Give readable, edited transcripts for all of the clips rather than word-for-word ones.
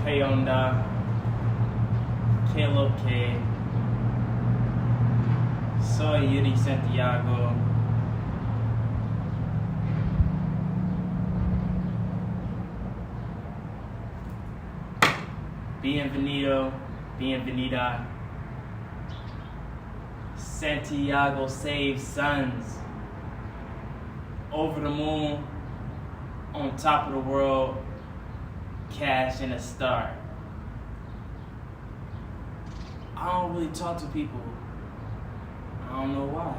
¿Qué onda? ¿Qué lo que? Soy Yuri Santiago. Bienvenido, bienvenida. Santiago saves sons. Over the moon, on top of the world, cash and a star. I don't really talk to people. I don't know why.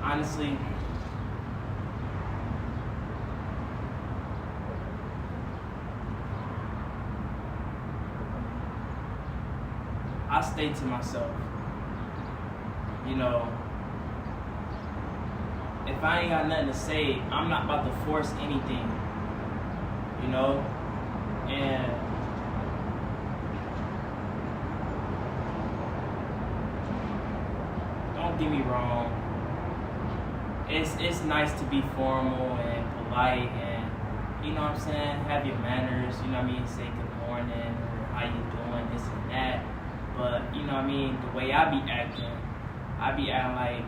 Honestly, I stay to myself. You know, if I ain't got nothing to say, I'm not about to force anything. You know? And don't get me wrong. It's nice to be formal and polite and, you know what I'm saying, have your manners, you know what I mean, say good morning or how you doing, this and that. But, you know what I mean, the way I be acting like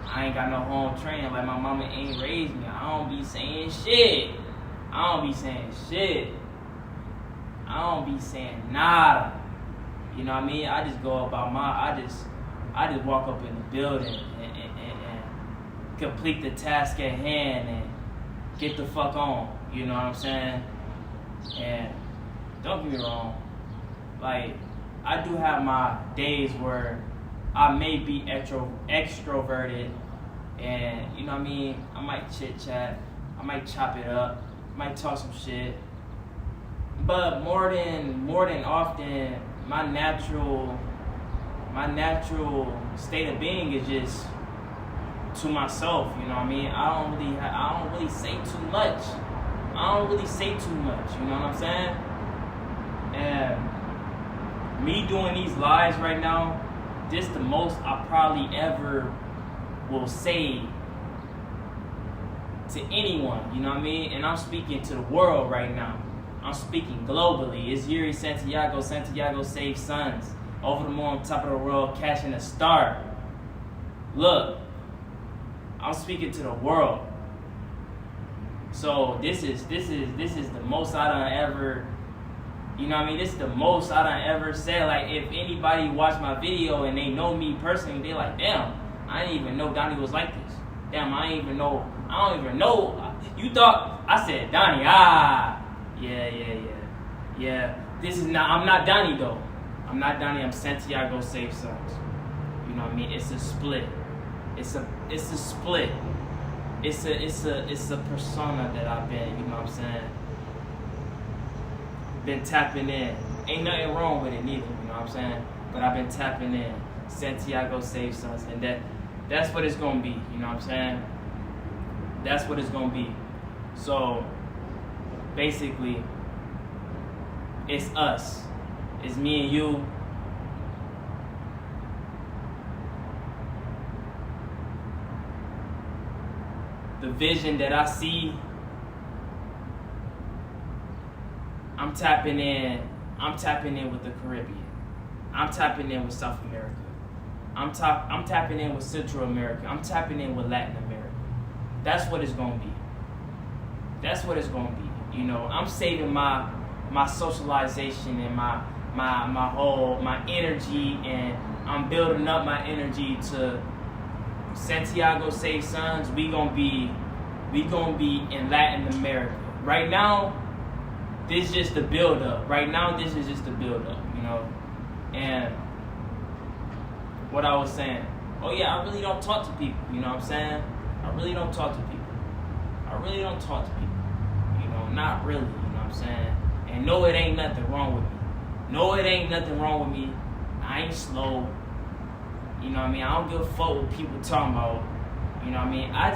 I ain't got no home training, like my mama ain't raised me. I don't be saying shit. I don't be saying nada. You know what I mean? I just go about I just walk up in the building and complete the task at hand and get the fuck on. You know what I'm saying? And don't get me wrong, like, I do have my days where I may be extroverted and, you know what I mean, I might chit chat, I might chop it up, I might talk some shit. But more than often, my natural state of being is just to myself, you know what I mean? I don't really say too much. You know what I'm saying? And me doing these lives right now, this the most I probably ever will say to anyone, you know what I mean? And I'm speaking to the world right now. I'm speaking globally. It's Yuri Santiago saves sons. Over the moon, on top of the world, catching a star. Look, I'm speaking to the world. So this is the most I done ever, you know what I mean? This is the most I done ever said. Like, if anybody watch my video and they know me personally, they like, damn, I didn't even know Donnie was like this. Damn, I don't even know. You thought I said Donnie, yeah. I'm not Donnie though. I'm not Donnie, I'm Santiago saves sons. You know what I mean? It's a split. It's a split. It's a persona that I've been, you know what I'm saying? Been tapping in. Ain't nothing wrong with it neither, you know what I'm saying? But I've been tapping in. Santiago saves sons, and that's what it's gonna be, you know what I'm saying? That's what it's gonna be. So basically, it's us. It's me and you. The vision that I see, I'm tapping in with the Caribbean. I'm tapping in with South America. I'm tapping in with Central America. I'm tapping in with Latin America. That's what it's gonna be. You know, I'm saving my socialization and my energy, and I'm building up my energy to Santiago saves sons. We gonna be in Latin America. Right now, this is just the build up. You know. And what I was saying, oh yeah, I really don't talk to people, you know what I'm saying? I really don't talk to people. You know, not really, you know what I'm saying? And no, it ain't nothing wrong with me. I ain't slow. You know what I mean? I don't give a fuck what people talking about. You know what I mean? I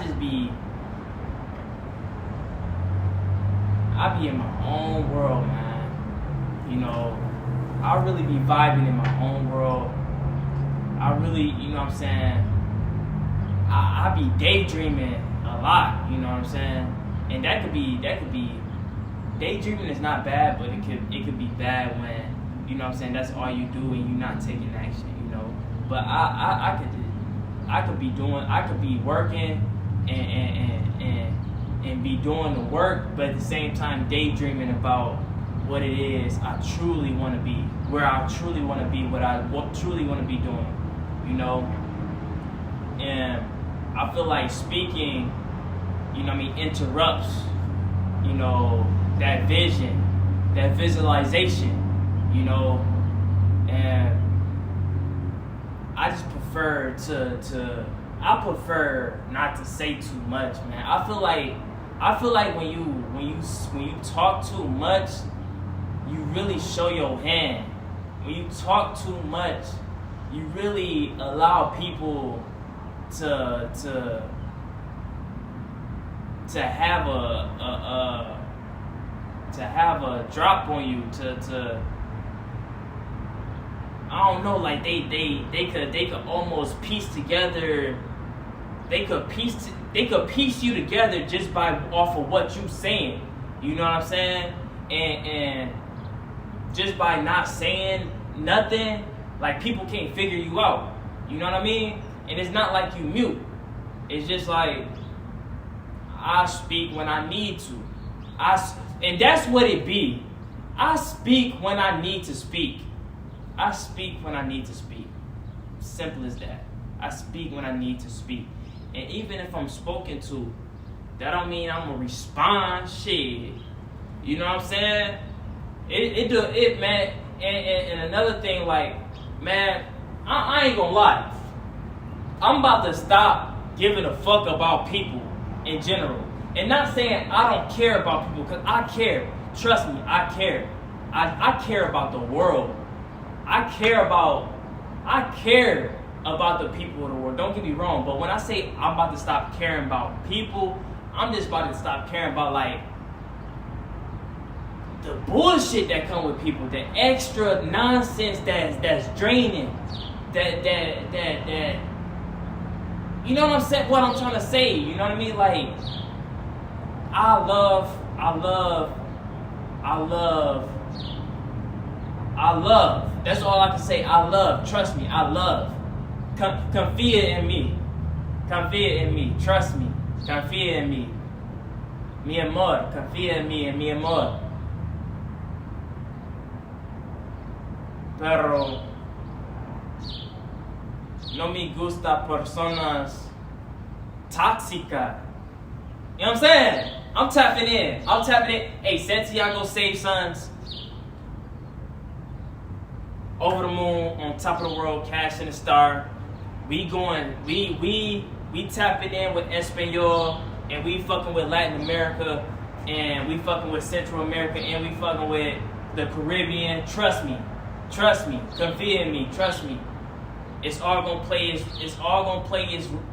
be in my own world, man. You know, I really be vibing in my own world. I really, you know what I'm saying? I be daydreaming a a lot. You know what I'm saying? And that could be daydreaming is not bad, but it could be bad when, you know what I'm saying, that's all you do and you're not taking action, you know. But I could be working and be doing the work, but at the same time daydreaming about what it is I truly want to be, where I truly want to be, what I truly want to be doing, you know. And I feel like speaking, you know what I mean, interrupts, you know, that vision, that visualization, you know. And I just prefer I prefer not to say too much, man. I feel like when you talk too much, you really show your hand. When you talk too much, you really allow people to have a drop on you, to I don't know, like they could almost piece together. They could piece you together just by off of what you saying. You know what I'm saying? And just by not saying nothing, like people can't figure you out. You know what I mean? And it's not like you mute. It's just like I speak when I need to. And that's what it be. I speak when I need to speak. I speak when I need to speak. Simple as that. I speak when I need to speak. And even if I'm spoken to, that don't mean I'm gonna respond. Shit. You know what I'm saying? It man. And another thing, like, man, I ain't gonna lie. I'm about to stop giving a fuck about people in general. And not saying I don't care about people, because I care. Trust me, I care. I care about the world. I care about the people of the world. Don't get me wrong, but when I say I'm about to stop caring about people, I'm just about to stop caring about, like, the bullshit that come with people, the extra nonsense that's draining, that you know what I'm saying? What I'm trying to say, you know what I mean? Like, I love. That's all I can say. I love. Trust me, I love. Confía en mí. Confía en mí. Trust me. Confía en mí. Mi amor. Confía en mí, mi amor. Pero no me gusta personas tóxicas. You know what I'm saying? I'm tapping in. Hey, Santiago Save Sons. Over the moon, on top of the world, cash in the star. We tapping in with Espanol, and we fucking with Latin America, and we fucking with Central America, and we fucking with the Caribbean. Trust me. Confía in me. Trust me. It's all gonna play its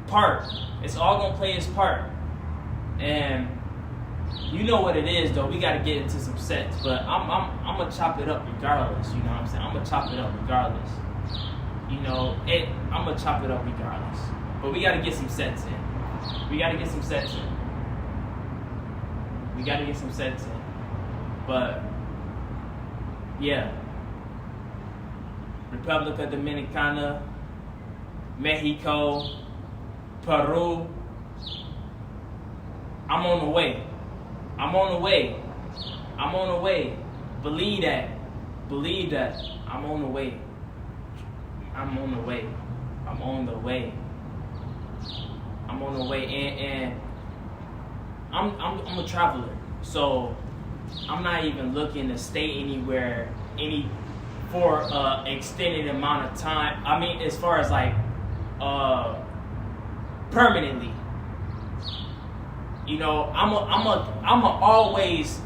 part. It's all gonna play its part. And you know what it is, though. We gotta get into some sets, but I'm gonna chop it up regardless. You know what I'm saying? I'm gonna chop it up regardless. You know, I'm gonna chop it up regardless. But we gotta get some sets in. But yeah, República Dominicana, Mexico, Peru. I'm on the way. Believe that. I'm on the way. And I'm a traveler. So I'm not even looking to stay anywhere for extended amount of time. I mean, as far as like permanently. You know, I'ma always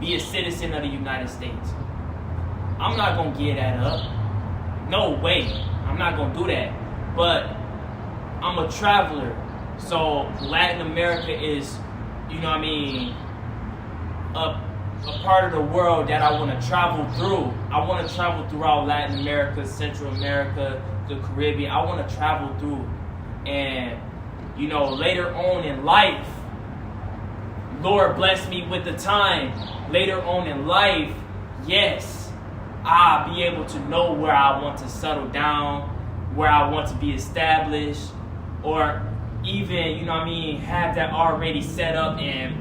be a citizen of the United States. I'm not gonna give that up. No way. I'm not gonna do that. But I'm a traveler. So Latin America is, you know what I mean, a part of the world that I want to travel through. I want to travel throughout Latin America, Central America, the Caribbean. I want to travel through. And later on in life, Lord bless me with the time. Later on in life, yes, I'll be able to know where I want to settle down, where I want to be established, or even, have that already set up and,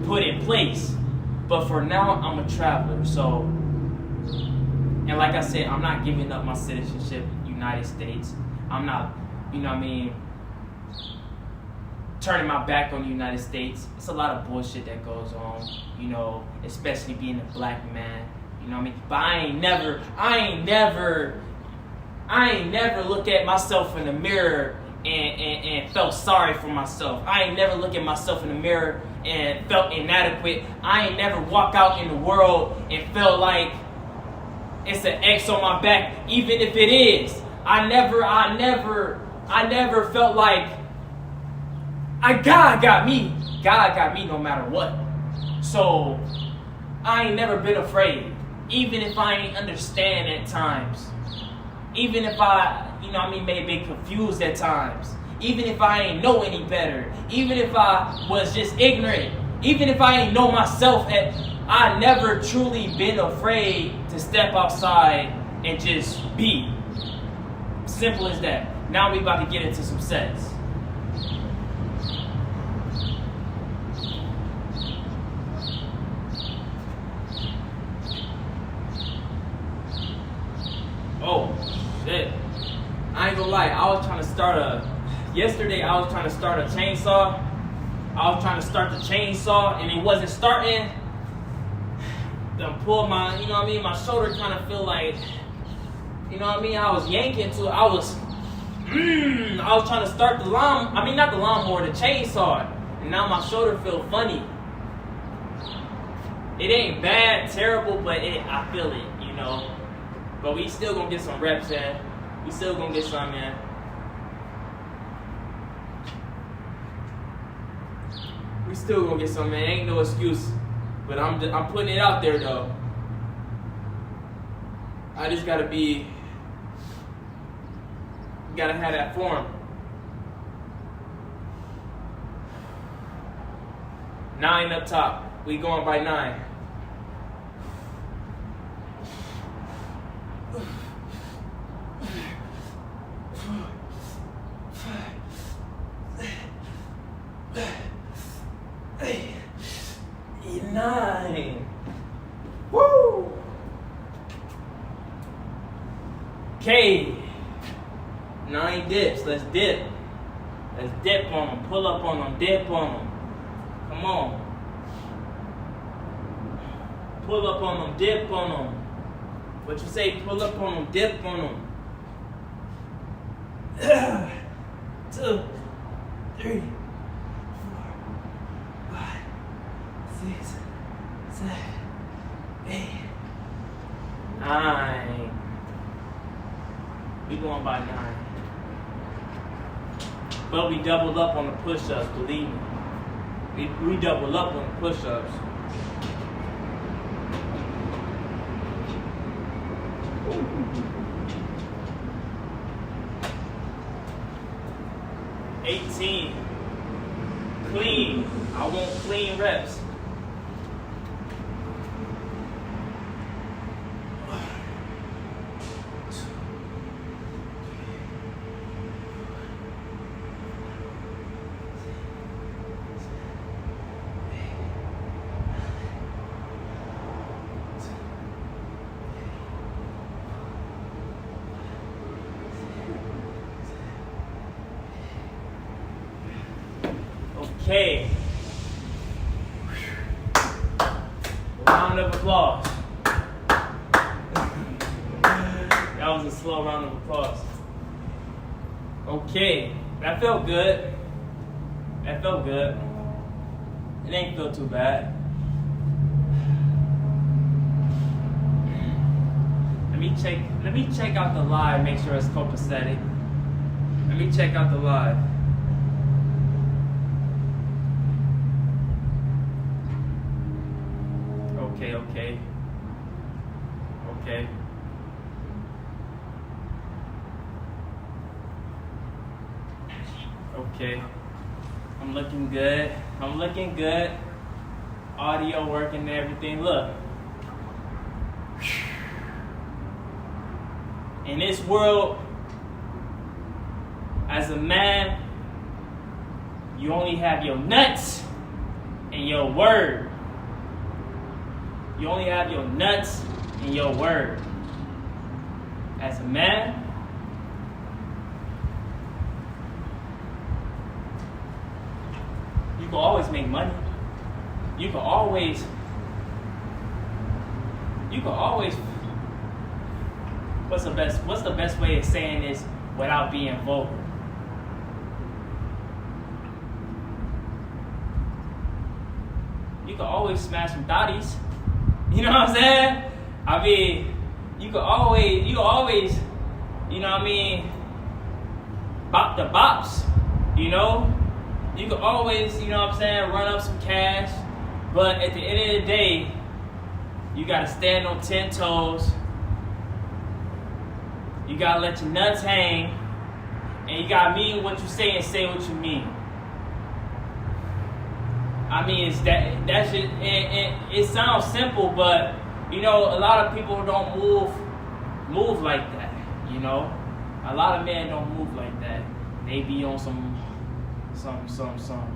put in place. But for now, I'm a traveler. So, and like I said, I'm not giving up my citizenship in the United States. I'm not, turning my back on the United States. It's a lot of bullshit that goes on, especially being a black man. But I ain't never look at myself in the mirror and felt sorry for myself. I ain't never look at myself in the mirror and felt inadequate. I ain't never walk out in the world and felt like it's an X on my back, even if it is. I never felt like God got me. God got me no matter what. So I ain't never been afraid, even if I ain't understand at times. Even if I, may be confused at times. Even if I ain't know any better. Even if I was just ignorant. Even if I ain't know myself. I never truly been afraid to step outside and just be. Simple as that. Now we about to get into some sets. Oh, shit. I ain't gonna lie, yesterday I was trying to start a chainsaw. I was trying to start the chainsaw and it wasn't starting. Then pulled my, my shoulder kind of feel like, I was yanking to it. I was trying to start not the lawnmower, the chainsaw. And now my shoulder feel funny. It ain't bad, terrible, but I feel it, But we still gonna get some reps in. We still gonna get some in. We still gonna get some in. Ain't no excuse. But I'm putting it out there though. I just gotta have that form. 9 up top. We going by 9. Woo! Okay. 9 dips. Let's dip. Let's dip on them. Pull up on them. Dip on them. Come on. Pull up on them. Dip on them. What you say? Pull up on them. Dip on them. 2, 3, 4, 5, 6, 7, 8, 9. We going by 9. But we doubled up on the push-ups, believe me. We doubled up on the push-ups. Ooh. 18. Clean. I want clean reps. Okay. Round of applause. That was a slow round of applause. Okay. That felt good. That felt good. It ain't feel too bad. Let me check out the live, make sure it's copacetic. Let me check out the live. Okay. Okay. I'm looking good. Audio working and everything. Look. In this world, as a man, you only have your nuts and your word. You only have your nuts and your word. As a man, you can always make money. You can always what's the best way of saying this without being vulgar? You can always smash some thotties. You know what I'm saying? I mean, you always, you know what I mean, bop the bops, you know? You can always, you know what I'm saying, run up some cash. But at the end of the day, you gotta stand on 10 toes. You gotta let your nuts hang. And you gotta mean what you say and say what you mean. I mean, it's that's just, it sounds simple, but you know, a lot of people don't move like that. You know, a lot of men don't move like that. They be on some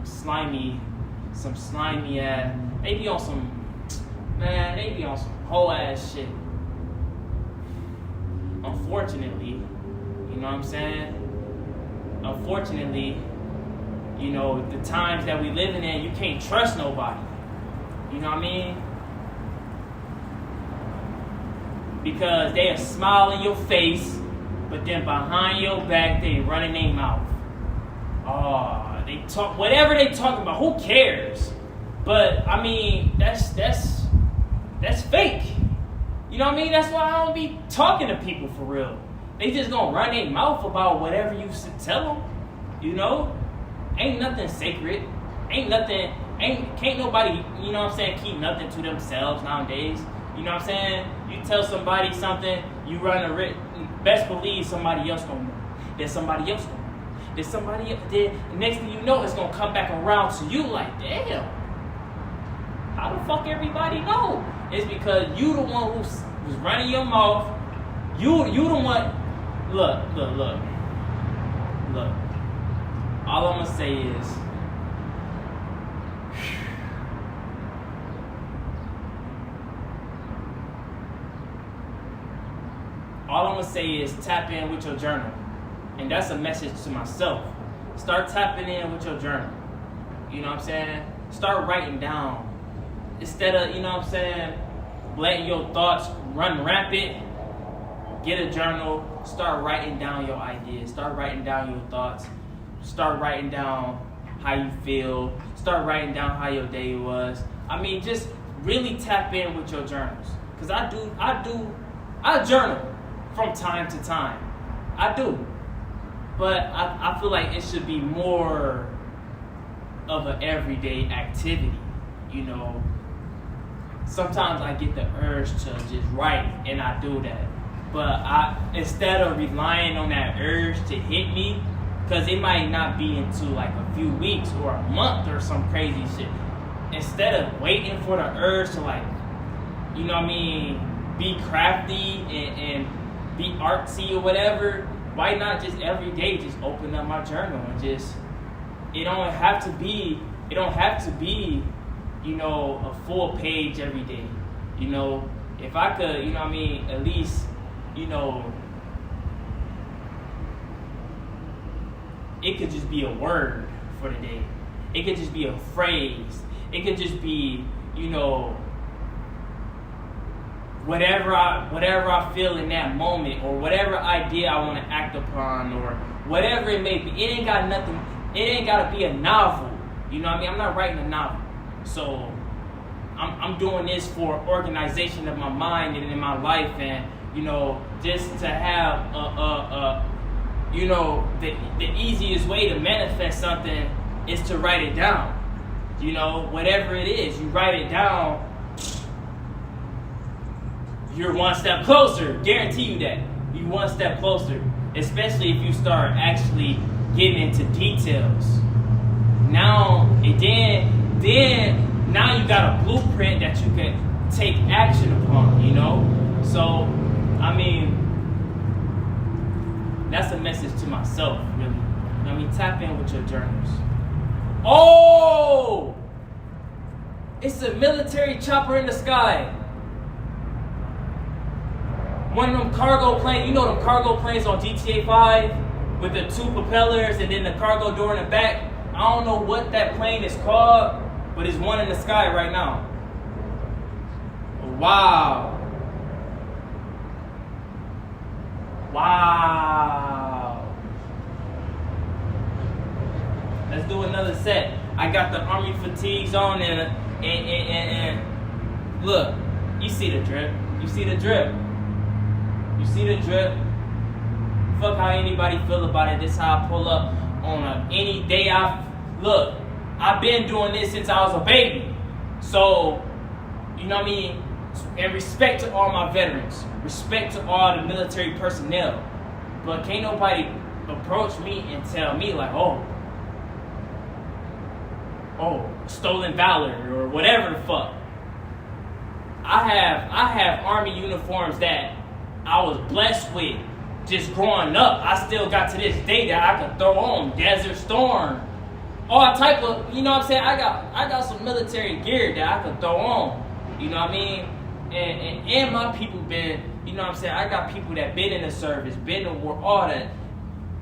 slimy ass. They be on some whole ass shit. Unfortunately, you know what I'm saying? Unfortunately, you know, the times that we living in, you can't trust nobody. You know what I mean? Because they'll smile in your face, but then behind your back, they running their mouth. Oh, they talk, whatever they talking about, who cares? But, I mean, that's fake. You know what I mean? That's why I don't be talking to people for real. They just gonna run their mouth about whatever you tell them. You know? Ain't nothing sacred. Can't nobody, you know what I'm saying, keep nothing to themselves nowadays. You know what I'm saying? You tell somebody something, you run a risk. Best believe somebody else gonna know. Then somebody else gonna know. Then somebody else. Then the next thing you know, it's gonna come back around to you like, damn. How the fuck everybody know? It's because you the one who's running your mouth. You the one. Look. All I'm gonna say is, tap in with your journal. And that's a message to myself. Start tapping in with your journal. You know what I'm saying? Start writing down. Instead of, you know what I'm saying, letting your thoughts run rampant, get a journal, start writing down your ideas, start writing down your thoughts, start writing down how you feel, start writing down how your day was. I mean, just really tap in with your journals. Because I journal from time to time. I do. But I feel like it should be more of an everyday activity, you know. Sometimes I get the urge to just write, and I do that. But instead of relying on that urge to hit me, because it might not be into like a few weeks or a month or some crazy shit. Instead of waiting for the urge to, like, you know what I mean, be crafty and be artsy or whatever, why not just every day just open up my journal and just, it don't have to be, you know, a full page every day. You know, if I could, you know what I mean, at least, you know, it could just be a word for the day. It could just be a phrase. It could just be, you know, whatever I feel in that moment, or whatever idea I want to act upon, or whatever it may be. It ain't got to be a novel. You know what I mean? I'm not writing a novel. So I'm doing this for organization of my mind and in my life, and, you know, just to have you know, the easiest way to manifest something is to write it down. You know, whatever it is, you write it down, you're one step closer. Guarantee you that. You're one step closer. Especially if you start actually getting into details. Now, and then now you got a blueprint that you can take action upon, you know? So, I mean, that's a message to myself, really. I mean, tap in with your journals. Oh! It's a military chopper in the sky. One of them cargo planes, you know them cargo planes on GTA 5 with the two propellers and then the cargo door in the back? I don't know what that plane is called, but it's one in the sky right now. Wow. Wow. Let's do another set. I got the army fatigues on and look, you see the drip. You see the drip. You see the drip. Fuck how anybody feel about it. This how I pull up on any day. I've been doing this since I was a baby. So, you know what I mean? And respect to all my veterans. Respect to all the military personnel. But can't nobody approach me and tell me like, oh, stolen valor or whatever the fuck. I have army uniforms that I was blessed with just growing up. I still got to this day that I could throw on. Desert Storm. All type of, you know what I'm saying? I got some military gear that I could throw on. You know what I mean? And my people been, you know what I'm saying? I got people that been in the service, been in war, all that.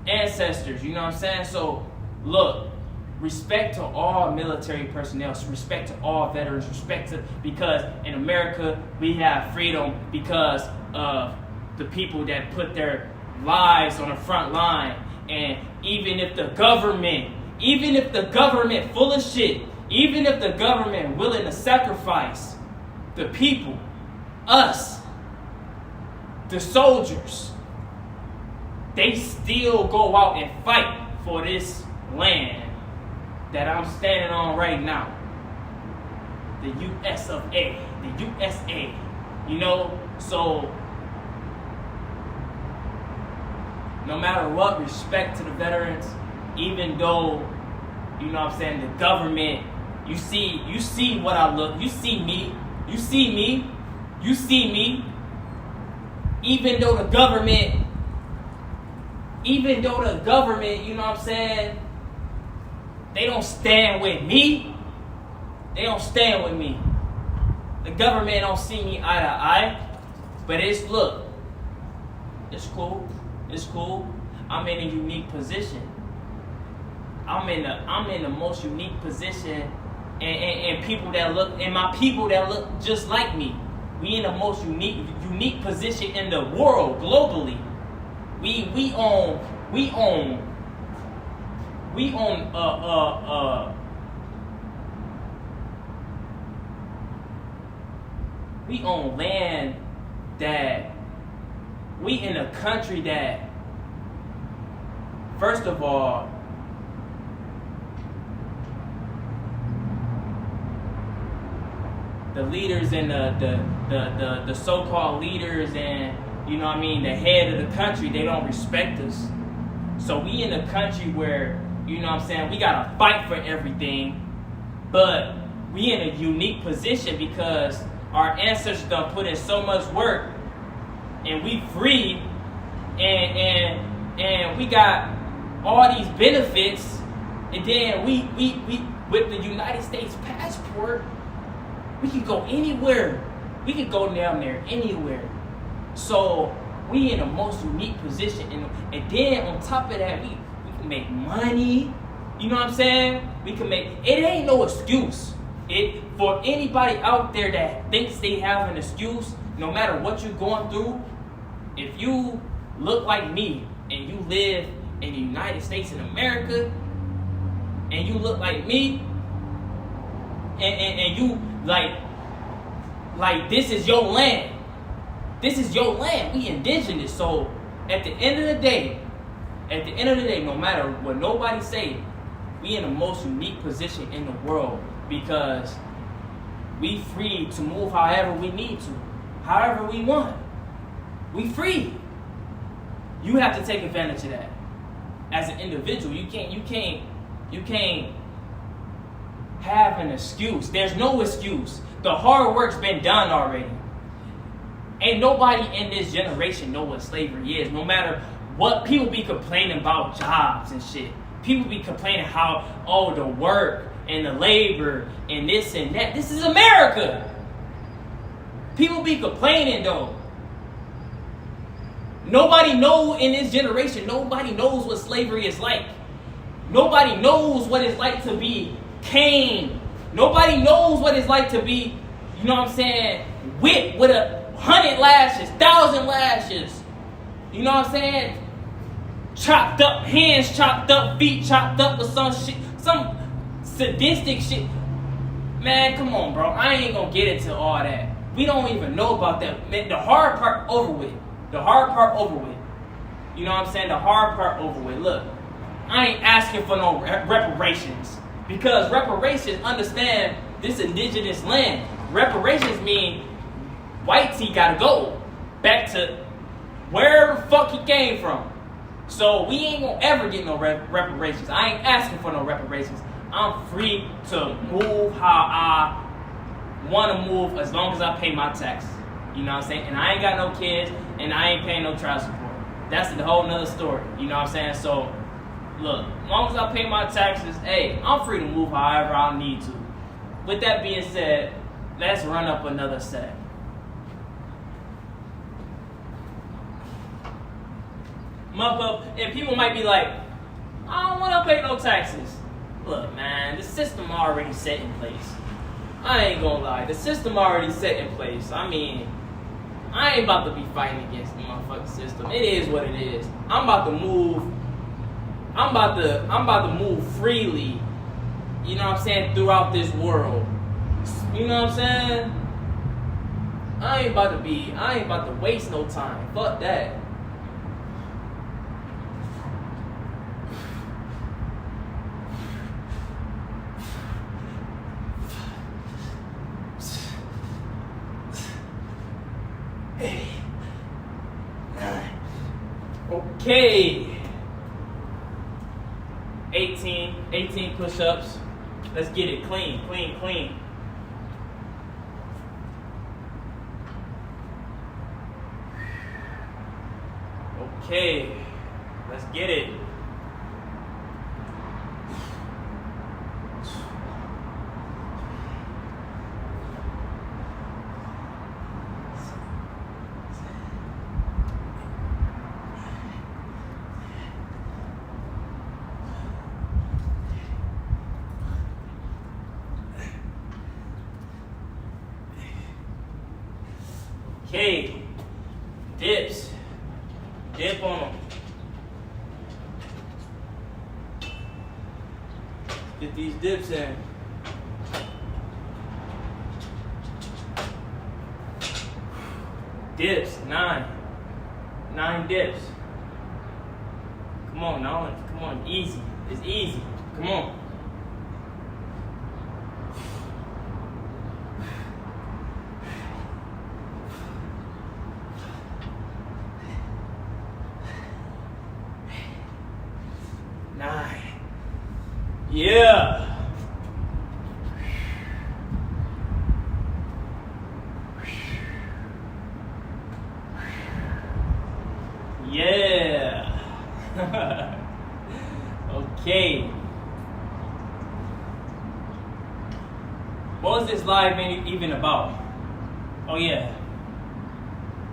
Ancestors, you know what I'm saying? So, look, respect to all military personnel, respect to all veterans, because in America, we have freedom because of the people that put their lives on the front line. And even if the government full of shit, even if the government willing to sacrifice the people, us, the soldiers, they still go out and fight for this land that I'm standing on right now. The US of A, the USA, you know? So, no matter what, respect to the veterans, even though, you know what I'm saying, the government, you see what I look, you see me, even though the government, you know what I'm saying, they don't stand with me. They don't stand with me. The government don't see me eye to eye. But it's cool. I'm in a unique position. I'm in the most unique position, and people that look, and my people that look just like me. We in the most unique position in the world globally. We own land that we in a country that, first of all, the leaders and the so-called leaders and, you know what I mean, the head of the country, they don't respect us. So we in a country where, you know what I'm saying, we gotta fight for everything, but we in a unique position because our ancestors done put in so much work, and we free, and we got all these benefits, and then we with the United States passport, we can go anywhere. We can go down there anywhere. So we in the most unique position, and then on top of that, we can make money. You know what I'm saying? We can make, it ain't no excuse. For anybody out there that thinks they have an excuse, no matter what you're going through, if you look like me and you live in the United States of America, and you look like me, and you like this is your land. This is your land. We indigenous. So at the end of the day, no matter what nobody say, we in the most unique position in the world because we free to move however we need to, however we want. We free. You have to take advantage of that as an individual. You can't have an excuse. There's no excuse. The hard work's been done already. Ain't nobody in this generation know what slavery is. No matter what, people be complaining about jobs and shit. People be complaining how, oh, the work and the labor and this and that. This is America. People be complaining though. Nobody knows in this generation, nobody knows what slavery is like. Nobody knows what it's like to be caned. Nobody knows what it's like to be, you know what I'm saying, whipped with 100 lashes, 1,000 lashes. You know what I'm saying? Chopped up, hands chopped up, feet chopped up with some shit, some sadistic shit. Man, come on, bro. I ain't gonna get into all that. We don't even know about that. Man, the hard part over with. The hard part over with. You know what I'm saying? The hard part over with. Look, I ain't asking for no reparations. Because reparations, understand, this indigenous land. Reparations mean white tea gotta go back to wherever the fuck he came from. So we ain't gonna ever get no reparations. I ain't asking for no reparations. I'm free to move how I want to move as long as I pay my taxes. You know what I'm saying? And I ain't got no kids, and I ain't paying no child support. That's a whole nother story. You know what I'm saying? So, look, as long as I pay my taxes, hey, I'm free to move however I need to. With that being said, let's run up another set. And people might be like, I don't want to pay no taxes. Look, man, the system already set in place. I ain't gonna lie, the system already set in place. I mean, I ain't about to be fighting against the motherfucking system. It is what it is. I'm about to move freely, you know what I'm saying, throughout this world. You know what I'm saying? I ain't about to waste no time. Fuck that. Okay. 18 push-ups. Let's get it clean. Okay. Let's get it. Okay, dips. Dip on them. Get these dips in. Dips, 9 dips. Come on, now, come on, easy. It's easy. Come on. Yeah. Yeah. Okay. What was this live even about? Oh yeah.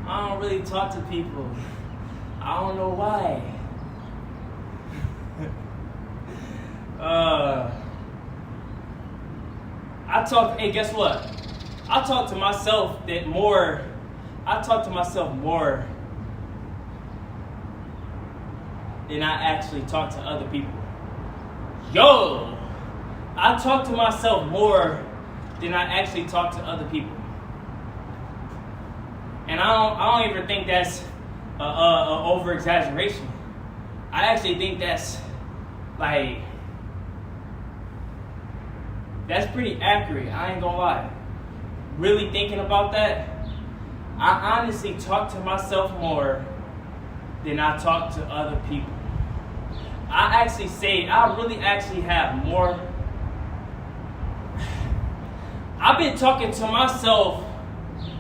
I don't really talk to people. I don't know why. Hey, guess what? I talk to myself more than I actually talk to other people. Yo! I talk to myself more than I actually talk to other people. And I don't even think that's a over exaggeration. I actually think that's that's pretty accurate. I ain't gonna lie. Really thinking about that, I honestly talk to myself more than I talk to other people. I really actually have more. I've been talking to myself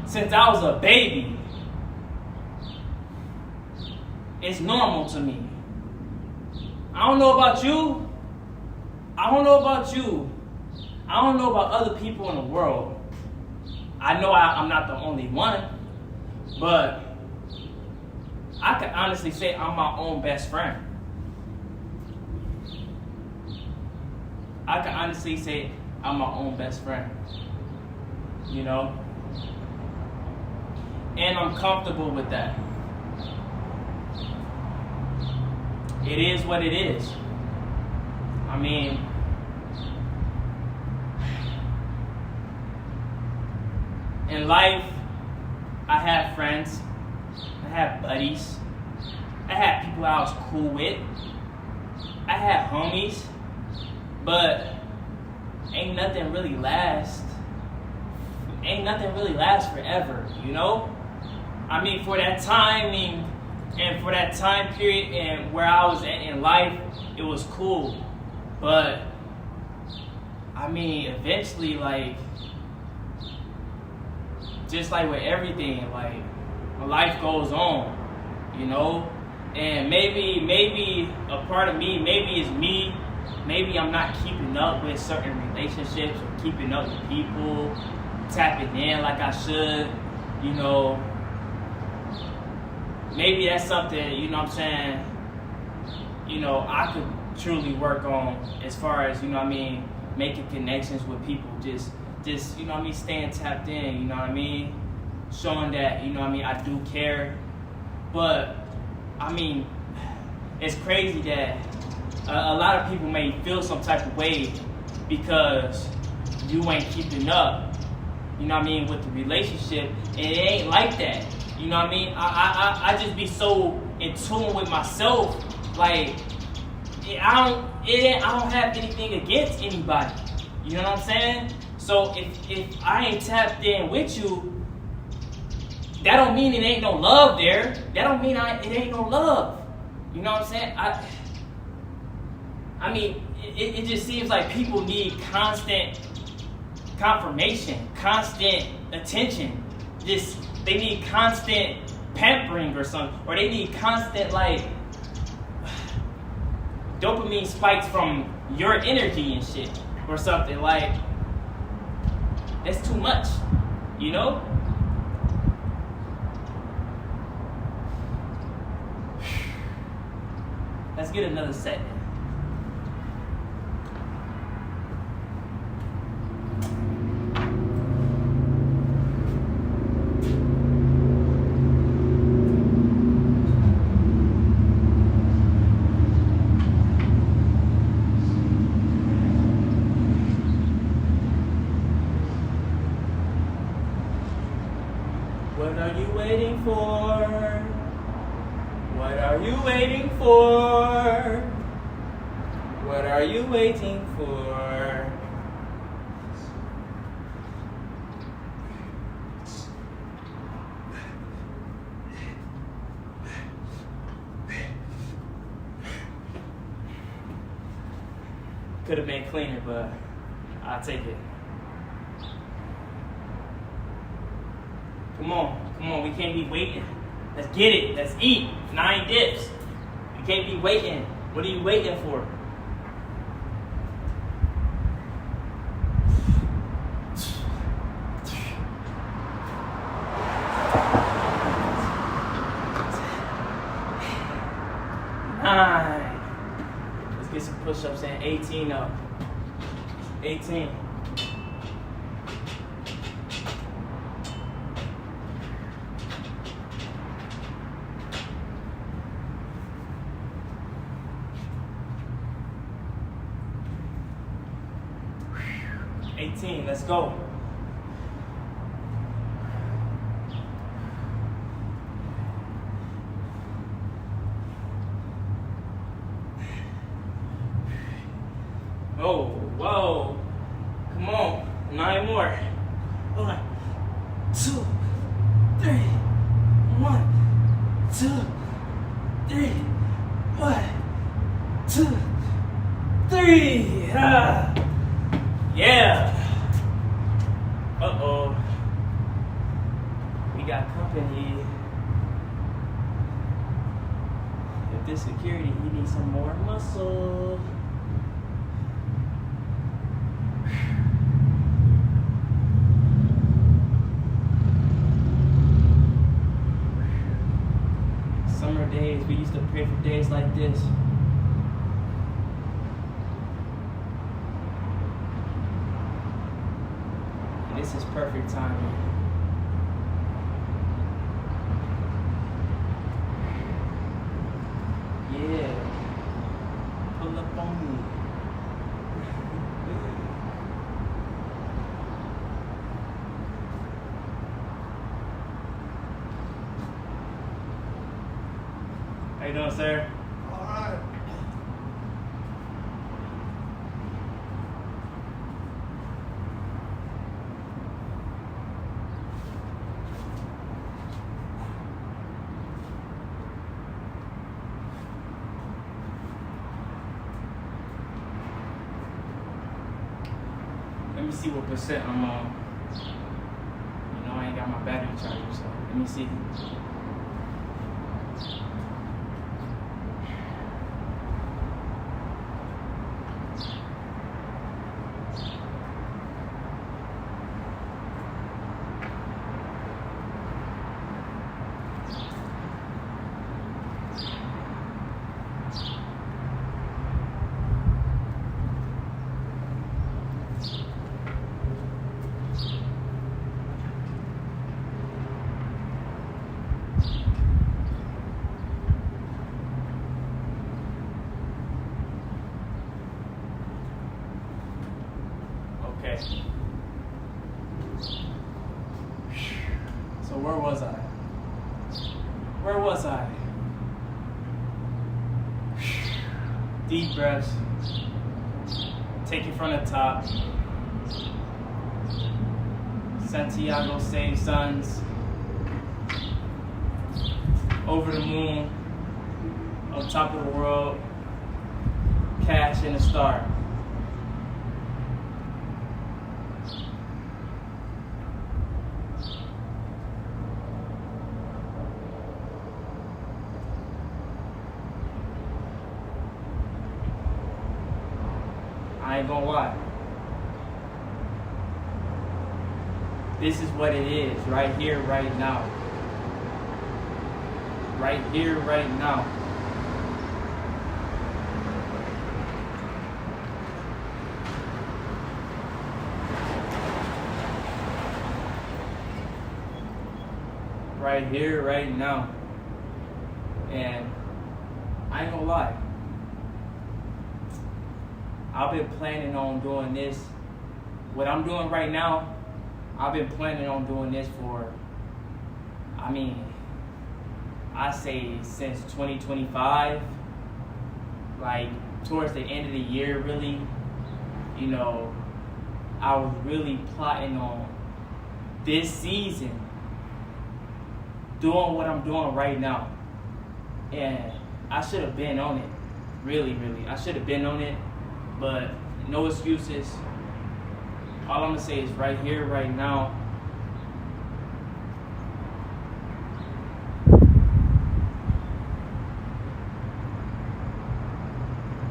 since I was a baby. It's normal to me. I don't know about you. I don't know about you. I don't know about other people in the world. I know I'm not the only one, but I can honestly say I'm my own best friend. I can honestly say I'm my own best friend. You know? And I'm comfortable with that. It is what it is. I mean, in life, I have friends, I have buddies, I had people I was cool with, I had homies, but ain't nothing really last forever, you know? I mean, for that timing and for that time period and where I was at in life, it was cool. But, I mean, eventually, like, just like with everything, like, life goes on, you know? And maybe a part of me, maybe it's me, maybe I'm not keeping up with certain relationships or keeping up with people, tapping in like I should, you know? Maybe that's something, you know what I'm saying, you know, I could truly work on as far as, you know what I mean, making connections with people, just you know what I mean, staying tapped in, you know what I mean, showing that, you know what I mean, I do care. But I mean, it's crazy that a lot of people may feel some type of way because you ain't keeping up, you know what I mean, with the relationship, and it ain't like that, you know what I mean. I just be so in tune with myself, like I don't have anything against anybody, you know what I'm saying. So if I ain't tapped in with you, that don't mean it ain't no love there. That don't mean it ain't no love. You know what I'm saying? I mean, it just seems like people need constant confirmation, constant attention. They need constant pampering or something, or they need constant like dopamine spikes from your energy and shit or something. Like, that's too much, you know? Let's get another set. What are you waiting for? What are you waiting for? What are you waiting for? Could have been cleaner, but I'll take it. Come on, we can't be waiting. Let's get it, let's eat. 9 dips. We can't be waiting. What are you waiting for? Let's get some push-ups in. 18 up. 18. Let's go. Oh, whoa. Come on. 9 more. 1, 2, 3. 1, 2, 3. 1, 2, 3. Yeah. Uh-oh. We got company. If this security, he needs some more muscle. Summer days, we used to pray for days like this. And this is perfect timing. Yeah. Pull up on me. How you doing, sir? All right. Let me see what percent I'm on. You know, I ain't got my battery charger, so let me see. Okay. So where was I? Where was I? Deep breaths. Take it from the top. Santiago saved sons. Over the moon. On top of the world. Cash in the star. I ain't gonna lie. This is what it is, right here, right now. Right here, right now. Right here, right now. And I ain't gonna lie. I've been planning on doing this. What I'm doing right now, I've been planning on doing this for, I say since 2025. Like towards the end of the year, really. You know, I was really plotting on this season doing what I'm doing right now. And I should have been on it. Really, really. I should have been on it. But no excuses. All I'm gonna say is right here, right now.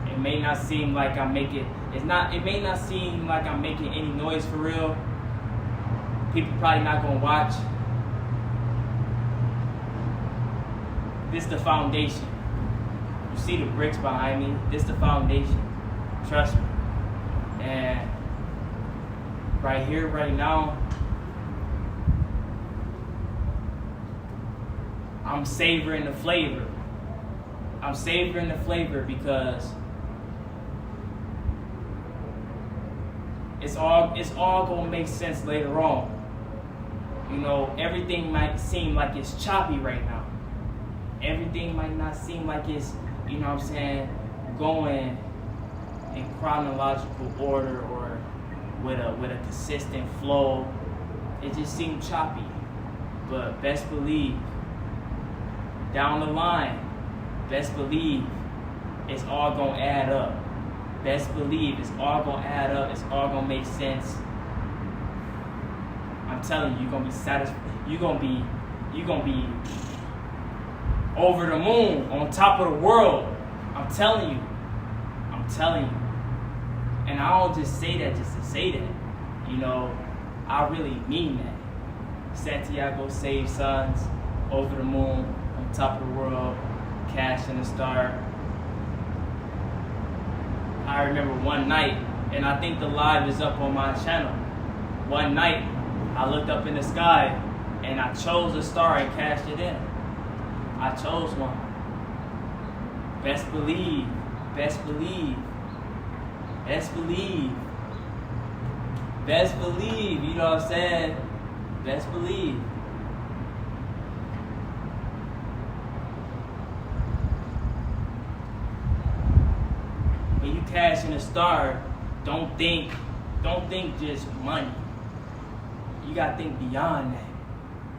It may not seem like I'm making. It may not seem like I'm making any noise for real. People probably not gonna watch. This the foundation. You see the bricks behind me. This the foundation. Trust me. And right here, right now, I'm savoring the flavor. I'm savoring the flavor because it's all gonna make sense later on. You know, everything might seem like it's choppy right now. Everything might not seem like it's, you know what I'm saying, going in chronological order or with a consistent flow. It just seemed choppy. But best believe, down the line, best believe it's all gonna add up. Best believe it's all gonna add up. It's all gonna make sense. I'm telling you, you're gonna be satisfied. You're gonna be over the moon, on top of the world. I'm telling you. And I don't just say that just to say that. You know, I really mean that. Santiago saved sons, over the moon, on top of the world, cash in the star. I remember one night, and I think the live is up on my channel. One night, I looked up in the sky, and I chose a star and cashed it in. I chose one. Best believe, best believe, best believe, best believe, you know what I'm saying? Best believe. When you cash in a star, don't think just money. You gotta think beyond that.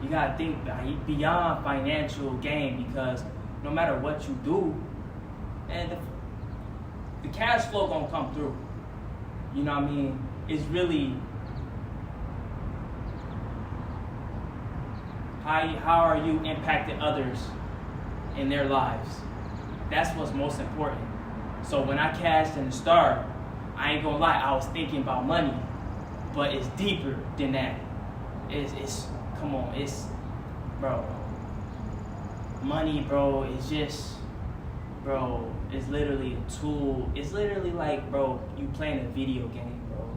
You gotta think beyond financial gain, because no matter what you do, and the cash flow gonna come through. You know what I mean? It's really how are you impacting others in their lives? That's what's most important. So when I cashed in the star, I ain't gonna lie, I was thinking about money, but it's deeper than that. It's come on, it's, bro. Money, bro, is just, bro, it's literally a tool. It's literally like, bro, you playing a video game, bro,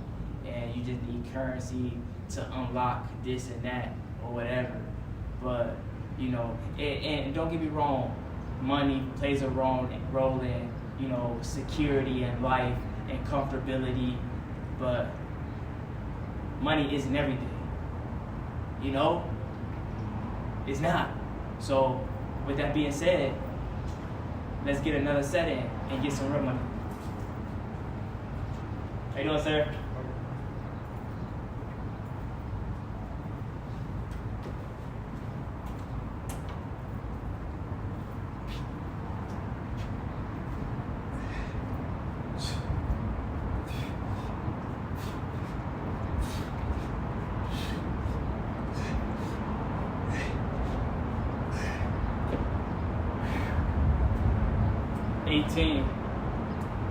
and you just need currency to unlock this and that or whatever. But, you know, and don't get me wrong, money plays a role in, you know, security and life and comfortability, but money isn't everything. You know? It's not. So, with that being said, let's get another set in and get some real money. How you doing, sir?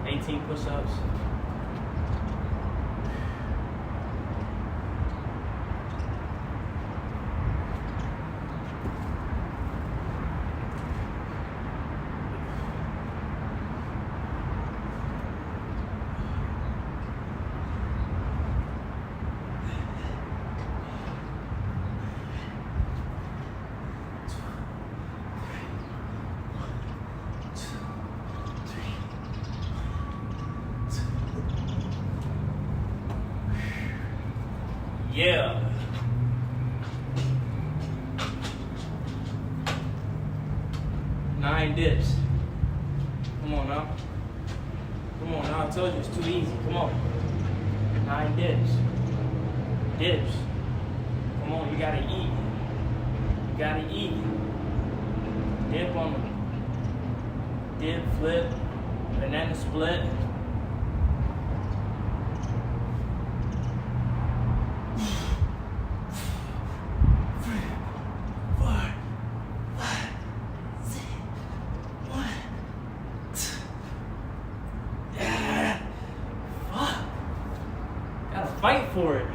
18 push-ups. Yeah. Nine dips. Come on now. Come on now. I told you it's too easy. Come on. 9 dips. Dips. Come on, you gotta eat. You gotta eat. Dip on them. Dip, flip, banana split. Fight for it.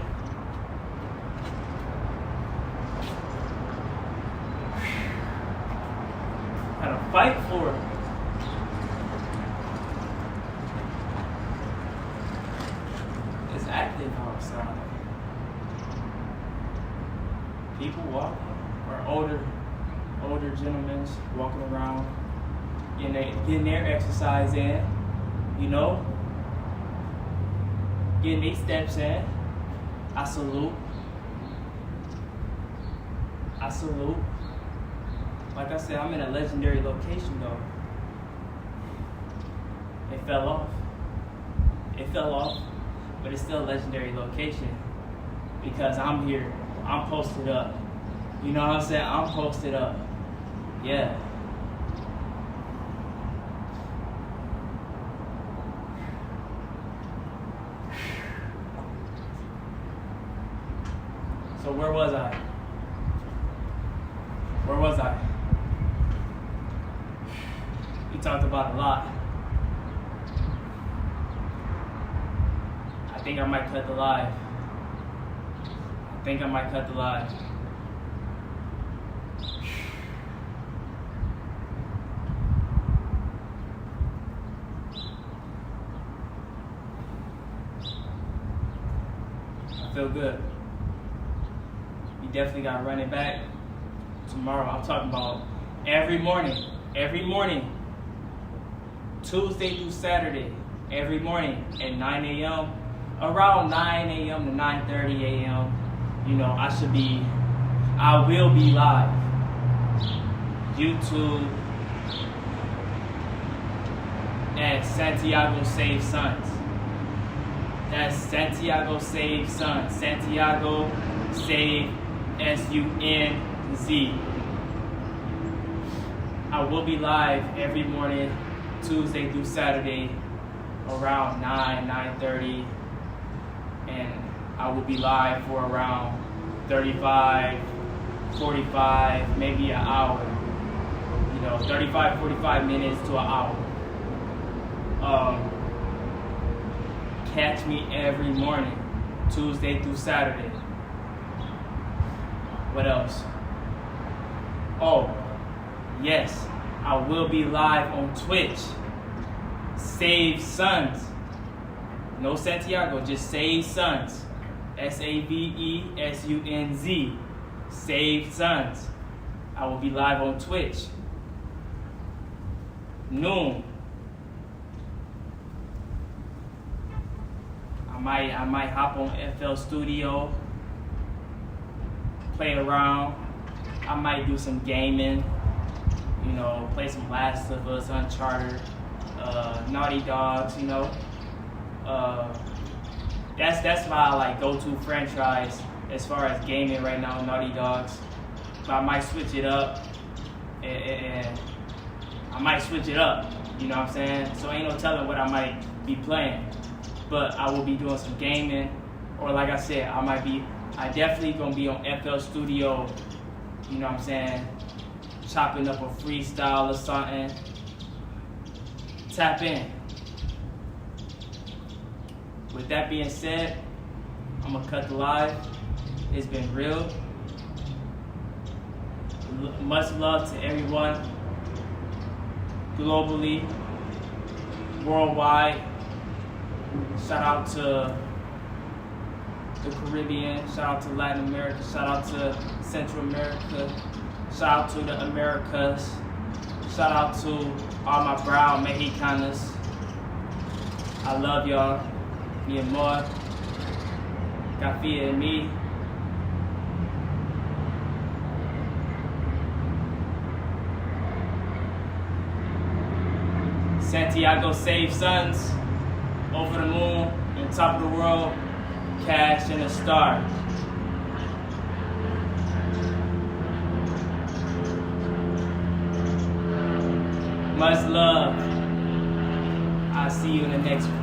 Gotta fight for it. It's active outside. People walking, or older gentlemen walking around, getting their exercise in, you know. Getting 8 steps in. I salute. I salute. Like I said, I'm in a legendary location though. It fell off. It fell off, but it's still a legendary location because I'm here. I'm posted up. You know what I'm saying? I'm posted up. Yeah. So where was I? Where was I? We talked about a lot. I think I might cut the live. I feel good. We definitely got to run it back tomorrow. I'm talking about every morning, Tuesday through Saturday, every morning at 9 a.m., around 9 a.m. to 9:30 a.m., I will be live. YouTube at Santiago Save Sons. That's Santiago Save Sons. Santiago Save S-U-N-Z. I will be live every morning, Tuesday through Saturday, around 9:30, and I will be live for around 35, 45, maybe an hour. 35, 45 minutes to an hour. Catch me every morning, Tuesday through Saturday. What else? Oh, yes, I will be live on Twitch. Save Sons. No Santiago, just Save Sons. S-A-V-E-S-U-N-Z. Save Sons. I will be live on Twitch. Noon. I might hop on FL Studio, play around. I might do some gaming, play some Last of Us, Uncharted, Naughty Dogs, That's my go-to franchise as far as gaming right now, Naughty Dogs. But I might switch it up, and I might switch it up, you know what I'm saying? So ain't no telling what I might be playing. But I will be doing some gaming, or like I said, I definitely gonna be on FL Studio, you know what I'm saying? Chopping up a freestyle or something. Tap in. With that being said, I'm gonna cut the live. It's been real. Much love to everyone, globally, worldwide. Shout out to the Caribbean, shout out to Latin America, shout out to Central America, shout out to the Americas, shout out to all my brown Mexicanos. I love y'all. Mi amor. Confía en mí. Santiago Save Sons. Over the moon, on top of the world, cash and a star. Much love. I'll see you in the next one.